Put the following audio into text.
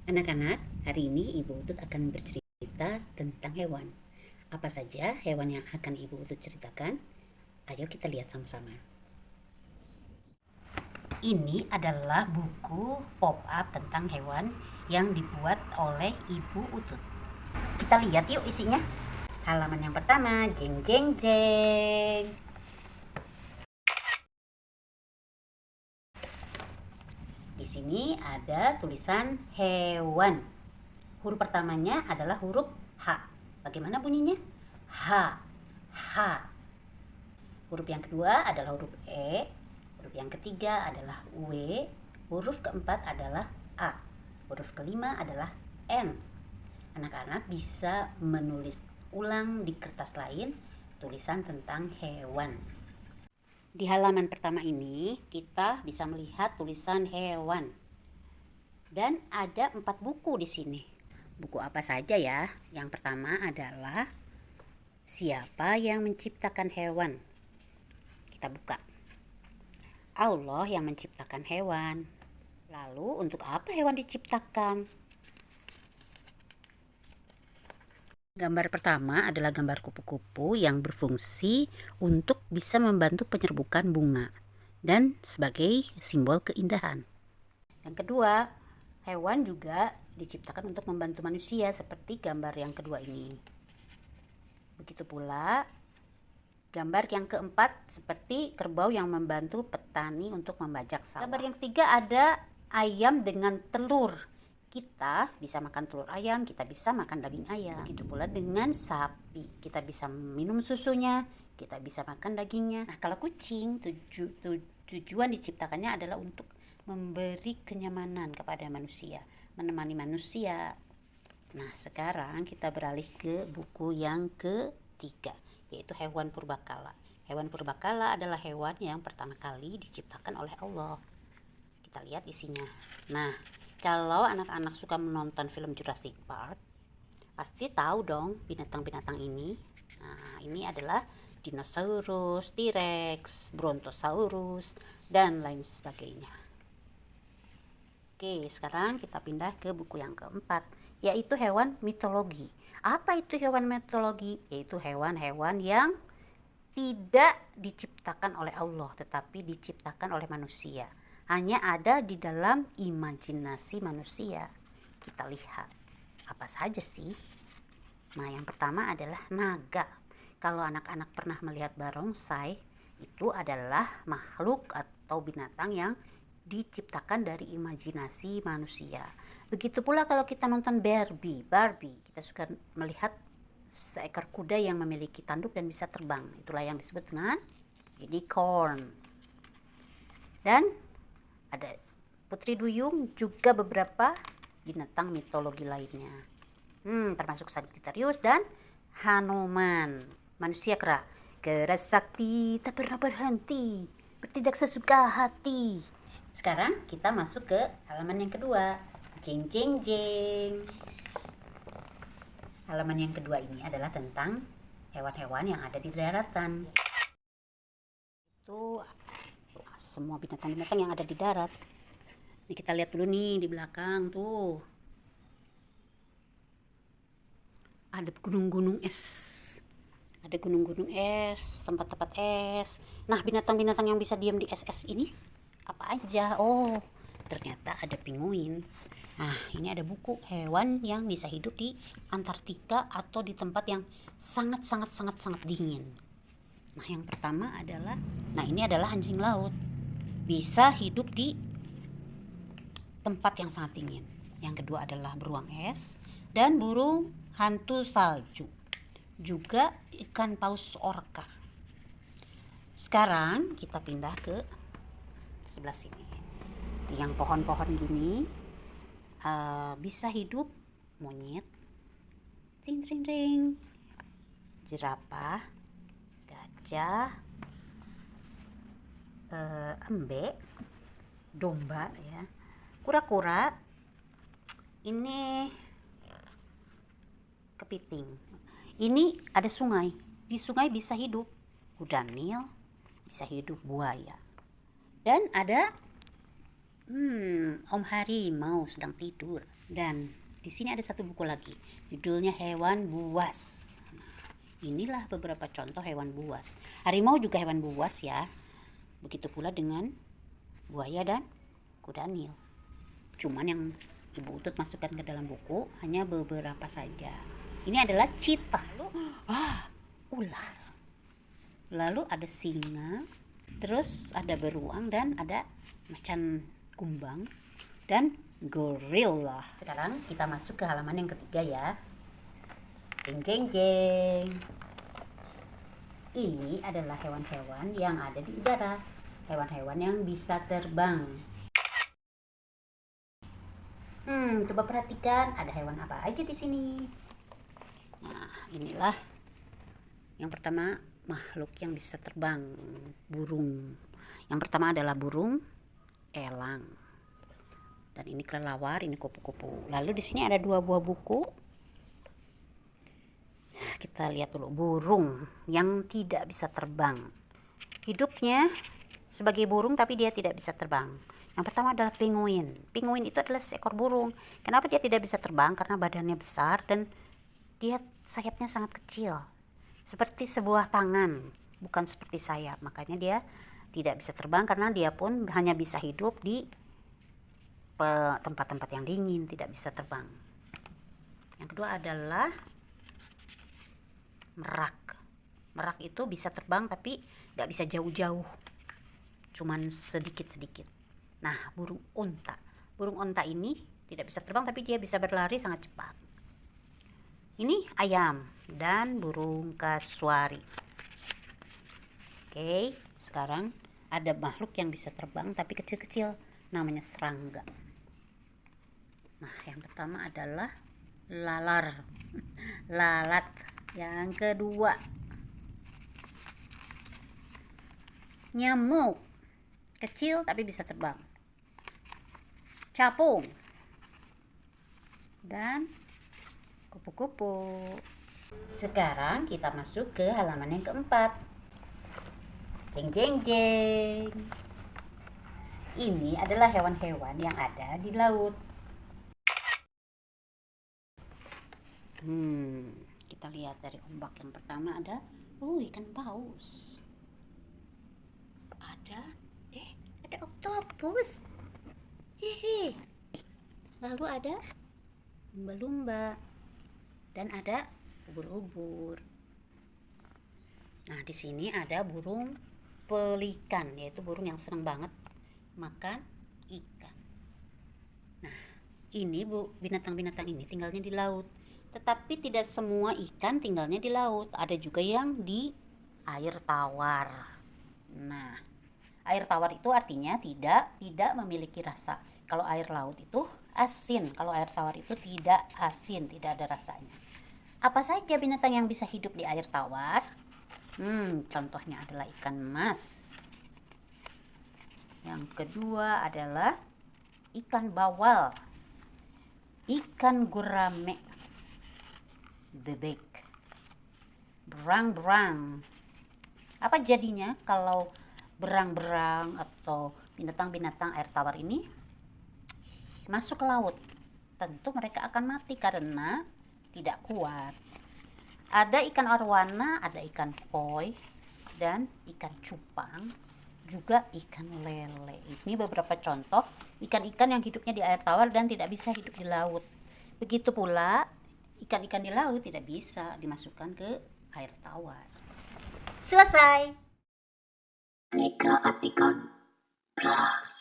Anak-anak, hari ini Ibu Utut akan bercerita tentang hewan. Apa saja hewan yang akan Ibu Utut ceritakan? Ayo kita lihat sama-sama. Ini adalah buku pop-up tentang hewan yang dibuat oleh Ibu Utut. Kita lihat yuk isinya. Halaman yang pertama, jeng jeng jeng. Di sini ada tulisan hewan. Huruf pertamanya adalah huruf H. Bagaimana bunyinya? H. H. Huruf yang kedua adalah huruf E. Huruf yang ketiga adalah W. Huruf keempat adalah A. Huruf kelima adalah N. Anak-anak bisa menulis ulang di kertas lain tulisan tentang hewan. Di halaman pertama ini kita bisa melihat tulisan hewan. Dan ada 4 buku di sini. Buku apa saja ya? Yang pertama adalah siapa yang menciptakan hewan? Kita buka. Allah yang menciptakan hewan. Lalu untuk apa hewan diciptakan? Gambar pertama adalah gambar kupu-kupu yang berfungsi untuk bisa membantu penyerbukan bunga dan sebagai simbol keindahan. Yang kedua, hewan juga diciptakan untuk membantu manusia seperti gambar yang kedua ini. Begitu pula gambar yang keempat seperti kerbau yang membantu petani untuk membajak sawah. Gambar yang ketiga ada ayam dengan telur. Kita bisa makan telur ayam, kita bisa makan daging ayam. Begitu pula dengan sapi, kita bisa minum susunya, kita bisa makan dagingnya. Nah, kalau kucing, tujuan diciptakannya adalah untuk memberi kenyamanan kepada manusia, menemani manusia. Nah, sekarang kita beralih ke buku yang ketiga, yaitu hewan purbakala. Hewan purbakala adalah hewan yang pertama kali diciptakan oleh Allah. Kita lihat isinya. Nah, kalau anak-anak suka menonton film Jurassic Park, pasti tahu dong binatang-binatang ini. Nah, ini adalah dinosaurus, T-Rex, Brontosaurus, dan lain sebagainya. Oke, sekarang kita pindah ke buku yang keempat, yaitu hewan mitologi. Apa itu hewan mitologi? Yaitu hewan-hewan yang tidak diciptakan oleh Allah, tetapi diciptakan oleh manusia. Hanya ada di dalam imajinasi manusia. Kita lihat apa saja sih. Nah, yang pertama adalah naga. Kalau anak-anak pernah melihat barongsai, itu adalah makhluk atau binatang yang diciptakan dari imajinasi manusia. Begitu pula kalau kita nonton Barbie, kita suka melihat seekor kuda yang memiliki tanduk dan bisa terbang. Itulah yang disebut dengan unicorn. Dan ada Putri Duyung, juga beberapa binatang mitologi lainnya. Termasuk Sagittarius dan Hanuman. Manusia kera. Keras sakti, tak pernah berhenti, bertindak sesuka hati. Sekarang kita masuk ke halaman yang kedua. Jeng jeng jeng. Halaman yang kedua ini adalah tentang hewan-hewan yang ada di daratan. Itu semua binatang-binatang yang ada di darat. Ini kita lihat dulu nih di belakang tuh. Ada gunung-gunung es. Ada gunung-gunung es, tempat-tempat es. Nah, binatang-binatang yang bisa diam di es-es ini apa aja? Oh, ternyata ada penguin. Nah, ini ada buku hewan yang bisa hidup di Antartika atau di tempat yang sangat dingin. Nah, yang pertama adalah, ini adalah anjing laut. Bisa hidup di tempat yang sangat dingin. Yang kedua adalah beruang es dan burung hantu salju. Juga ikan paus orca. Sekarang kita pindah ke sebelah sini. Yang pohon-pohon gini bisa hidup monyet, ring, jerapah, gajah, embe, domba ya, kura-kura, ini kepiting. Ini ada sungai. Di sungai bisa hidup kuda Nil, bisa hidup buaya. Dan ada Om Harimau sedang tidur. Dan di sini ada satu buku lagi, judulnya Hewan Buas. Inilah beberapa contoh hewan buas. Harimau juga hewan buas ya. Begitu pula dengan buaya dan kuda Nil. Cuman yang Ibu Utut masukkan ke dalam buku hanya beberapa saja. Ini adalah cheetah. Ular. Lalu ada singa, terus ada beruang dan ada macan kumbang dan gorilla. Sekarang kita masuk ke halaman yang ketiga ya. Jeng jeng jeng. Ini adalah hewan-hewan yang ada di udara. Hewan-hewan yang bisa terbang. Coba perhatikan ada hewan apa aja di sini. Nah, inilah yang pertama, makhluk yang bisa terbang, burung. Yang pertama adalah burung elang. Dan ini kelelawar, ini kupu-kupu. Lalu di sini ada 2 buah buku. Kita lihat dulu burung yang tidak bisa terbang. Hidupnya sebagai burung tapi dia tidak bisa terbang. Yang pertama adalah penguin. Penguin itu adalah seekor burung. Kenapa dia tidak bisa terbang? Karena badannya besar dan dia sayapnya sangat kecil. Seperti sebuah tangan, bukan seperti sayap. Makanya dia tidak bisa terbang karena dia pun hanya bisa hidup di tempat-tempat yang dingin, tidak bisa terbang. Yang kedua adalah merak. Merak itu bisa terbang tapi nggak bisa jauh-jauh, cuman sedikit-sedikit. Nah, burung onta. Burung onta ini tidak bisa terbang tapi dia bisa berlari sangat cepat. Ini ayam dan burung kasuari. Oke, sekarang ada makhluk yang bisa terbang tapi kecil-kecil, namanya serangga. Nah, yang pertama adalah lalar. Lalat. Yang kedua nyamuk, kecil tapi bisa terbang. Capung dan kupu-kupu. Sekarang kita masuk ke halaman yang keempat. Jeng jeng jeng. Ini adalah hewan-hewan yang ada di laut. Kita lihat dari ombak. Yang pertama ada ikan paus. Ada oktopus. Lalu ada lumba-lumba dan ada ubur-ubur. Nah, di sini ada burung pelikan, yaitu burung yang senang banget makan ikan. Nah, ini binatang-binatang ini tinggalnya di laut. Tetapi tidak semua ikan tinggalnya di laut. Ada juga yang di air tawar. Nah, air tawar itu artinya tidak memiliki rasa. Kalau air laut itu asin, kalau air tawar itu tidak asin, tidak ada rasanya. Apa saja binatang yang bisa hidup di air tawar? Contohnya adalah ikan mas. Yang kedua adalah ikan bawal, ikan gurame, bebek, berang-berang. Apa jadinya kalau berang-berang atau binatang-binatang air tawar ini masuk ke laut? Tentu mereka akan mati karena tidak kuat. Ada ikan arwana, ada ikan koi, dan ikan cupang, juga ikan lele. Ini beberapa contoh ikan-ikan yang hidupnya di air tawar dan tidak bisa hidup di laut. Begitu pula ikan-ikan di laut tidak bisa dimasukkan ke air tawar. Selesai. Aneka Artikan Plus.